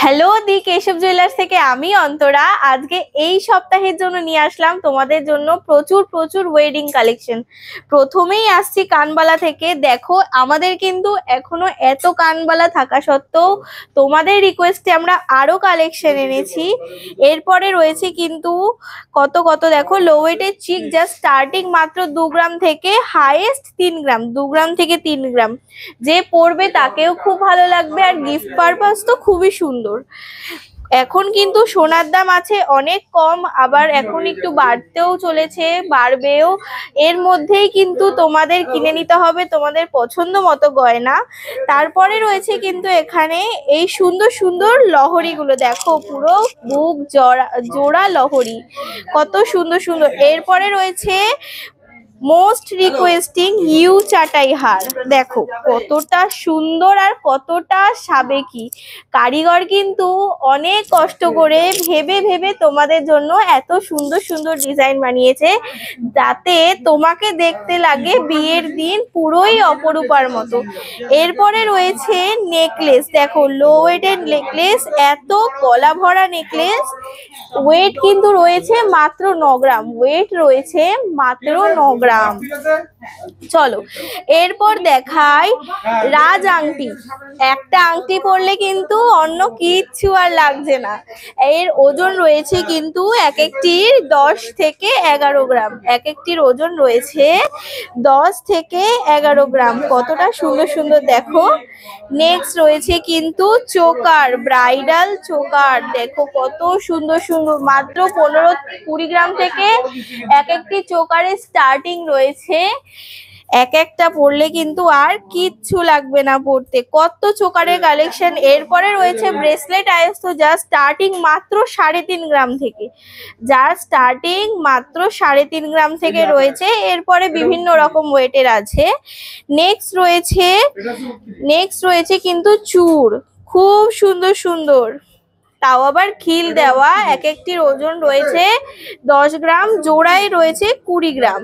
Hello দি Keshab jewellers থেকে আমি অন্তরা। আজকে এই সপ্তাহের জন্য নিয়ে আসলাম তোমাদের জন্য প্রচুর প্রচুর ওয়েডিং কালেকশন। প্রথমেই আসছি কানবালা থেকে। দেখো আমাদের কিন্তু এখনো এত কানবালা থাকা সত্ত্বেও তোমাদের রিকোয়েস্টে আমরা আরো কালেকশন এনেছি। এরপরে রয়েছে কিন্তু কত কত দেখো লো ওয়েটের চিক, জাস্ট স্টার্টিং মাত্র 2 গ্রাম থেকে হাইয়েস্ট 3 গ্রাম, 2 গ্রাম থেকে 3 গ্রাম। যে পরবে তাকেও খুব ভালো লাগবে, আর গিফট পারপাস তো খুবই সুন্দর। এখন কিন্তু সোনার দাম আছে অনেক কম, আবার এখন একটু বাড়তেও চলেছে, বাড়বেও। এর মধ্যেই কিন্তু তোমাদের কিনে নিতে হবে তোমাদের পছন্দ মতো গয়না। তারপরে রয়েছে কিন্তু এখানে এই সুন্দর সুন্দর লহরীগুলো, দেখো পুরো বুক জোড়া জোড়া লহরী, কত সুন্দর সুন্দর। এরপরে রয়েছে মোস্ট রিকোয়েস্টিং ইউ চাটাই হার, দেখো কতটা সুন্দর আর কতটা সাবেকি। কারিগর কিন্তু অনেক কষ্ট করে ভেবে ভেবে তোমাদের জন্য এত সুন্দর সুন্দর ডিজাইন বানিয়েছে, যাতে তোমাকে দেখতে লাগে বিয়ের দিন পুরোই অপরূপার মতো। এরপরে রয়েছে নেকলেস, দেখো লো ওয়েটের নেকলেস, এত গলা ভরা নেকলেস। ওয়েট কিন্তু রয়েছে মাত্র 9 গ্রাম, ওয়েট রয়েছে মাত্র 9 গ্রাম। চলো এরপর দেখাই রাজ আংটি। একটা আংটি পরলে কিন্তু অন্য কিচ্ছু আর লাগছে না। এর ওজন রয়েছে কিন্তু এক একটির 10 থেকে 11 গ্রাম, এক একটির ওজন রয়েছে 10 থেকে 11 গ্রাম। কতটা সুন্দর সুন্দর দেখো। নেক্সট রয়েছে কিন্তু চোকার, ব্রাইডাল চোকার, দেখো কত সুন্দর সুন্দর, মাত্র 15-20 গ্রাম থেকে এক একটি চোকারের স্টার্টিং রয়েছে। এক একটা পরলে কিন্তু আর কিচ্ছু লাগবে না পরতে, কত চোকারের কালেকশন। এরপরে রয়েছে ব্রেসলেট আয়স্ত, যা স্টার্টিং মাত্র 3.5 গ্রাম থেকে, যার স্টার্টিং মাত্র 3.5 গ্রাম থেকে রয়েছে। এরপরে বিভিন্ন রকম ওয়েটের আছে। নেক্সট রয়েছে কিন্তু চূড়, খুব সুন্দর সুন্দর, তাও আবার খিল দেওয়া। এক একটির ওজন রয়েছে 10 গ্রাম, জোড়ায় রয়েছে 20 গ্রাম,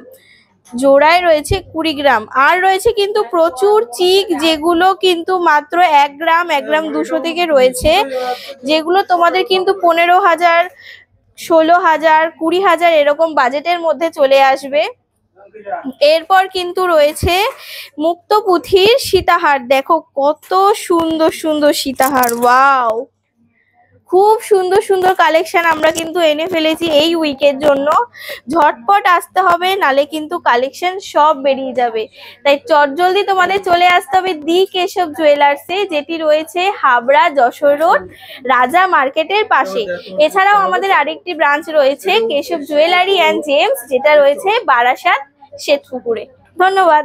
জোড়ায় রয়েছে 20 গ্রাম। আর রয়েছে কিন্তু প্রচুর চিক, যেগুলো কিন্তু মাত্র 1 গ্রাম 1 গ্রাম 200 থেকে রয়েছে, যেগুলো তোমাদের কিন্তু 15,000, 16,000, 20,000 এরকম বাজেটের মধ্যে চলে আসবে। এরপর কিন্তু রয়েছে মুক্তপুঁথির সীতাহার, দেখো কত সুন্দর সুন্দর সীতাহার, ওয়াও। খুব সুন্দর সুন্দর কালেকশন আমরা কিন্তু এনে ফেলেছি এই উইকের জন্য। ঝটপট আসতে হবে, নালে কিন্তু কালেকশন সব বেরিয়ে যাবে। তাই চটজলদি তোমাদের চলে আসতে হবে দি কেশব জুয়েলার্সে, যেটি রয়েছে হাবড়া যশোর রোড রাজা মার্কেটের পাশে। এছাড়াও আমাদের আরেকটি ব্রাঞ্চ রয়েছে কেশব জুয়েলারি অ্যান্ড জেমস, যেটা রয়েছে বারাসাত শ্বেতপুকুরে। ধন্যবাদ।